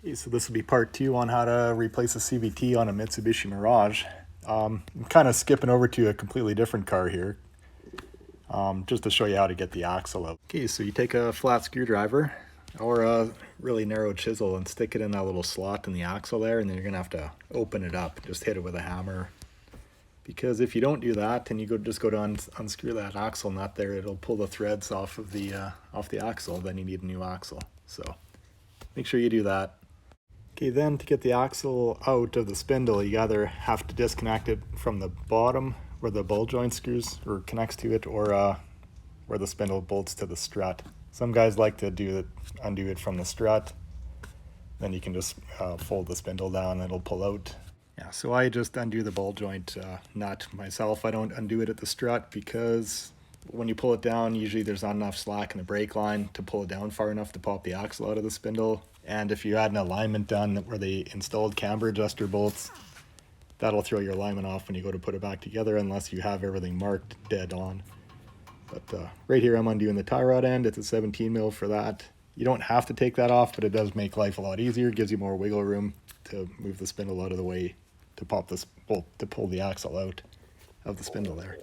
Okay, so this will be part 2 on how to replace a CVT on a Mitsubishi Mirage. I'm kind of skipping over to a completely different car here, just to show you how to get the axle out. Okay, so you take a flat screwdriver or a really narrow chisel and stick it in that little slot in the axle there, and then you're going to have to open it up. Just hit it with a hammer. Because if you don't do that and you just go to unscrew that axle nut there, it'll pull the threads off the axle. Then you need a new axle. So make sure you do that. Okay, then to get the axle out of the spindle, you either have to disconnect it from the bottom where the ball joint screws or connects to it, or where the spindle bolts to the strut. Some guys like to undo it from the strut. Then you can just fold the spindle down and it'll pull out. Yeah, so I just undo the ball joint nut myself. I don't undo it at the strut because when you pull it down, usually there's not enough slack in the brake line to pull it down far enough to pop the axle out of the spindle. And if you had an alignment done where they installed camber adjuster bolts, that'll throw your alignment off when you go to put it back together unless you have everything marked dead on. But right here I'm undoing the tie rod end. It's a 17 mil for that. You don't have to take that off, but it does make life a lot easier. It gives you more wiggle room to move the spindle out of the way to pop this bolt to pull the axle out of the spindle there.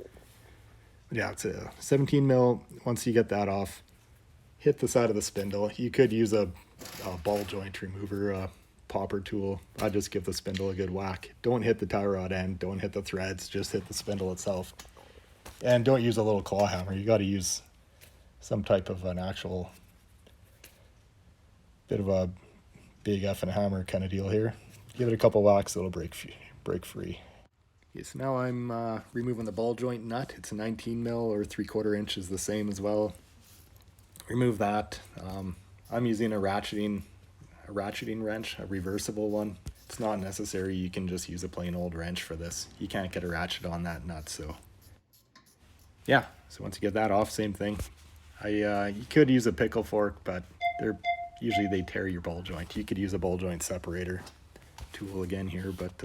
But yeah, it's a 17 mil. Once you get that off, hit the side of the spindle. You could use a ball joint remover, a popper tool. I just give the spindle a good whack. Don't hit the tie rod end, don't hit the threads, just hit the spindle itself. And don't use a little claw hammer. You got to use some type of an actual bit of a big effing hammer kind of deal here. Give it a couple whacks, it'll break free. Okay, so now I'm removing the ball joint nut. It's a 19 mil or 3/4 inch is the same as well. Remove that. I'm using a ratcheting wrench, a reversible one. It's not necessary. You can just use a plain old wrench for this. You can't get a ratchet on that nut, so yeah. So once you get that off, same thing. You could use a pickle fork, but usually they tear your ball joint. You could use a ball joint separator tool again here, but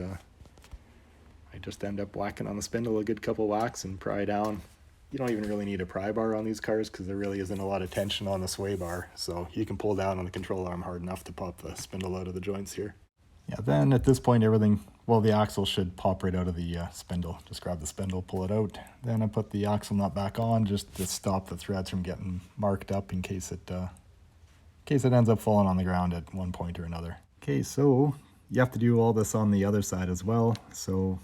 I just end up whacking on the spindle a good couple whacks and pry down. You don't even really need a pry bar on these cars because there really isn't a lot of tension on the sway bar, so you can pull down on the control arm hard enough to pop the spindle out of the joints here. Yeah, then at this point the axle should pop right out of the spindle. Just grab the spindle, pull it out. Then I put the axle nut back on just to stop the threads from getting marked up in case it ends up falling on the ground at one point or another. Okay, so you have to do all this on the other side as well. So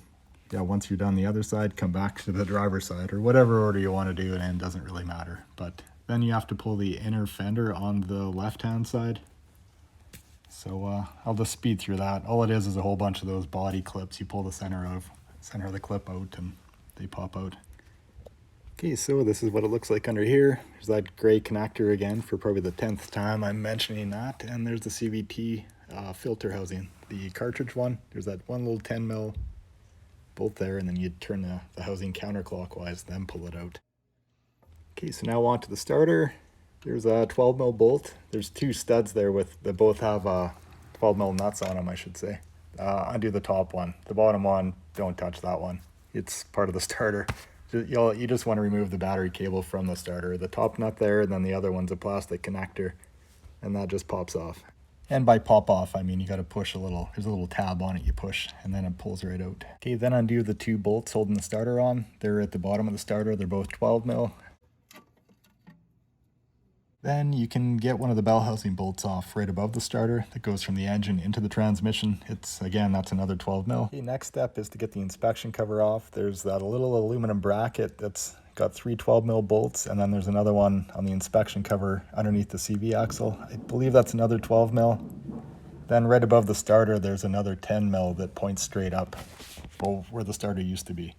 yeah, once you're done the other side, come back to the driver's side or whatever order you want to do it in, doesn't really matter. But then you have to pull the inner fender on the left-hand side. So I'll just speed through that. All it is a whole bunch of those body clips. You pull the center of the clip out and they pop out. Okay, so this is what it looks like under here. There's that gray connector again for probably the 10th time I'm mentioning that. And there's the CVT filter housing, the cartridge one. There's that one little 10 mil bolt there, and then you turn the housing counterclockwise, then pull it out. Okay, so now on to the starter. There's a 12 mil bolt. There's two studs there that both have 12 mil nuts on them, I should say. Undo the top one. The bottom one, don't touch that one. It's part of the starter. You just want to remove the battery cable from the starter. The top nut there, and then the other one's a plastic connector, and that just pops off. And by pop off, I mean you got to push there's a little tab on it you push, and then it pulls right out. Okay, then undo the two bolts holding the starter on. They're at the bottom of the starter. They're both 12 mil. Then you can get one of the bell housing bolts off right above the starter that goes from the engine into the transmission. That's another 12 mil. Okay, next step is to get the inspection cover off. There's that little aluminum bracket that's got 3 12 mil bolts, and then there's another one on the inspection cover underneath the CV axle. I believe that's another 12 mil. Then right above the starter, there's another 10 mil that points straight up where the starter used to be.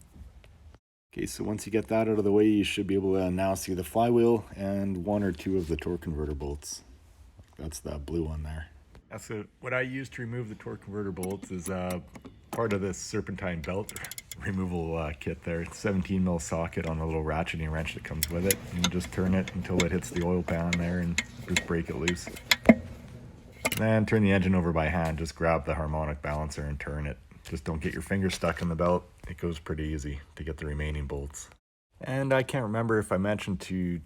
Okay, so once you get that out of the way, you should be able to now see the flywheel and one or two of the torque converter bolts. That's that blue one there. So what I use to remove the torque converter bolts is part of this serpentine belt removal kit there. It's 17 mil socket on a little ratcheting wrench that comes with it. And you just turn it until it hits the oil pan there and just break it loose. And then turn the engine over by hand. Just grab the harmonic balancer and turn it. Just don't get your finger stuck in the belt. It goes pretty easy to get the remaining bolts. And I can't remember if I mentioned to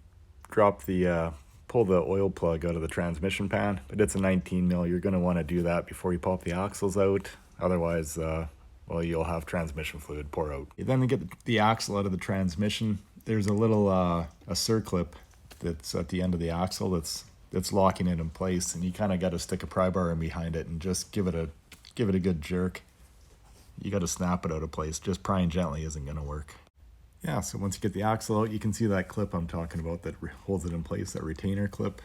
drop the pull the oil plug out of the transmission pan, but it's a 19 mil. You're going to want to do that before you pop the axles out. Otherwise, well, you'll have transmission fluid pour out. You then get the axle out of the transmission. There's a little a circlip that's at the end of the axle that's locking it in place, and you kind of got to stick a pry bar in behind it and just give it a good jerk. You got to snap it out of place. Just prying gently isn't going to work. Yeah, so once you get the axle out, you can see that clip I'm talking about that holds it in place, that retainer clip.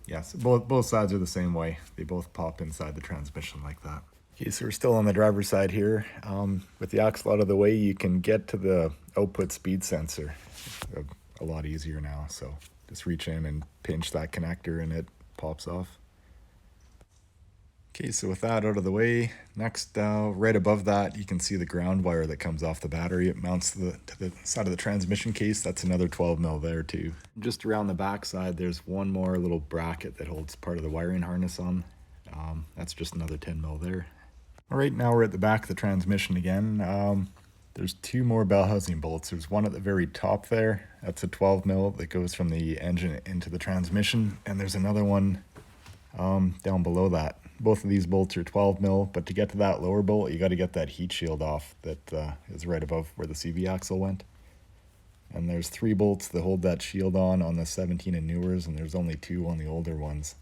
Yes, both sides are the same way. They both pop inside the transmission like that. Okay, so we're still on the driver's side here. With the axle out of the way, you can get to the output speed sensor a lot easier now. So just reach in and pinch that connector and it pops off. Okay, so with that out of the way, next right above that you can see the ground wire that comes off the battery. It mounts to the side of the transmission case. That's another 12 mil there too. Just around the back side there's one more little bracket that holds part of the wiring harness on. That's just another 10 mil there. All right, now we're at the back of the transmission again. There's two more bell housing bolts. There's one at the very top there. That's a 12 mil that goes from the engine into the transmission, and there's another one down below that. Both of these bolts are 12 mil, but to get to that lower bolt, you got to get that heat shield off that is right above where the CV axle went. And there's 3 bolts that hold that shield on the 17 and newers, and there's only 2 on the older ones.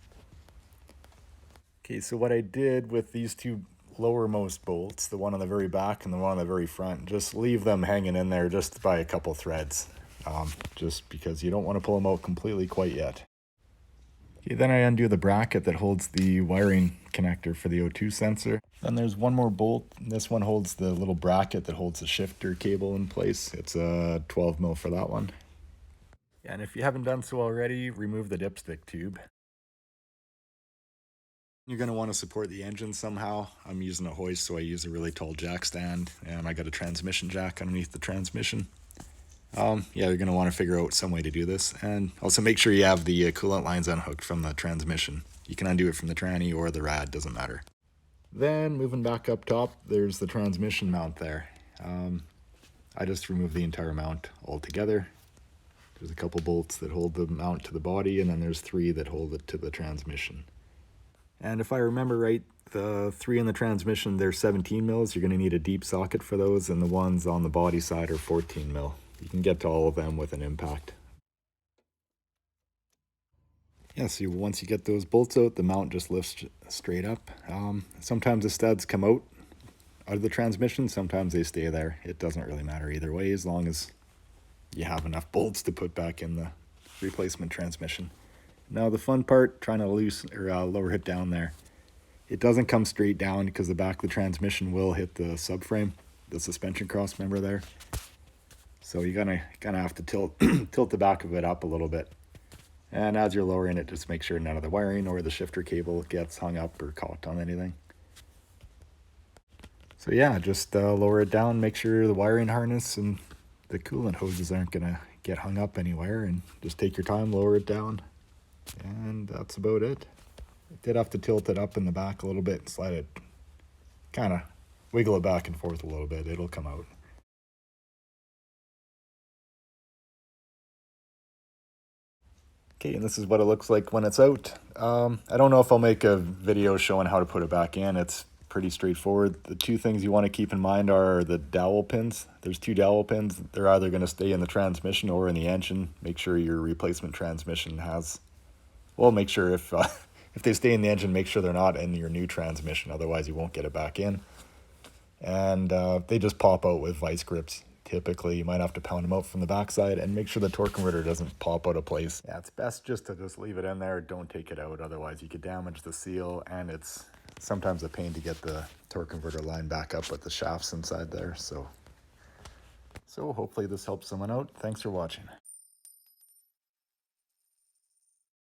Okay, so what I did with these 2 lowermost bolts, the one on the very back and the one on the very front, just leave them hanging in there just by a couple threads, just because you don't want to pull them out completely quite yet. Okay, then I undo the bracket that holds the wiring connector for the O2 sensor. Then there's one more bolt. This one holds the little bracket that holds the shifter cable in place. It's a 12 mil for that one. And if you haven't done so already, remove the dipstick tube. You're going to want to support the engine somehow. I'm using a hoist, so I use a really tall jack stand, and I got a transmission jack underneath the transmission. Yeah, you're going to want to figure out some way to do this, and also make sure you have the coolant lines unhooked from the transmission. You can undo it from the tranny or the rad, doesn't matter. Then moving back up top, there's the transmission mount there. I just removed the entire mount altogether. There's a couple bolts that hold the mount to the body, and then there's 3 that hold it to the transmission. And if I remember right, the 3 in the transmission, they're 17 mils. You're going to need a deep socket for those, and the ones on the body side are 14 mil. You can get to all of them with an impact. Yeah, so once you get those bolts out, the mount just lifts straight up. Sometimes the studs come out of the transmission, sometimes they stay there. It doesn't really matter either way, as long as you have enough bolts to put back in the replacement transmission. Now the fun part, trying to lower it down there. It doesn't come straight down because the back of the transmission will hit the subframe, the suspension cross member there. So you're gonna have to tilt the back of it up a little bit. And as you're lowering it, just make sure none of the wiring or the shifter cable gets hung up or caught on anything. So yeah, just lower it down, make sure the wiring harness and the coolant hoses aren't gonna get hung up anywhere, and just take your time, lower it down. And that's about it. I did have to tilt it up in the back a little bit and slide it, kind of wiggle it back and forth a little bit. It'll come out. Okay, and this is what it looks like when it's out. I don't know if I'll make a video showing how to put it back in. It's pretty straightforward. The 2 things you want to keep in mind are the dowel pins. There's 2 dowel pins. They're either going to stay in the transmission or in the engine. Make sure your replacement transmission has... Well, make sure if they stay in the engine, make sure they're not in your new transmission. Otherwise, you won't get it back in. And they just pop out with vice grips. Typically, you might have to pound them out from the backside, and make sure the torque converter doesn't pop out of place. Yeah, it's best just to leave it in there. Don't take it out. Otherwise, you could damage the seal, and it's sometimes a pain to get the torque converter line back up with the shafts inside there. So hopefully this helps someone out. Thanks for watching.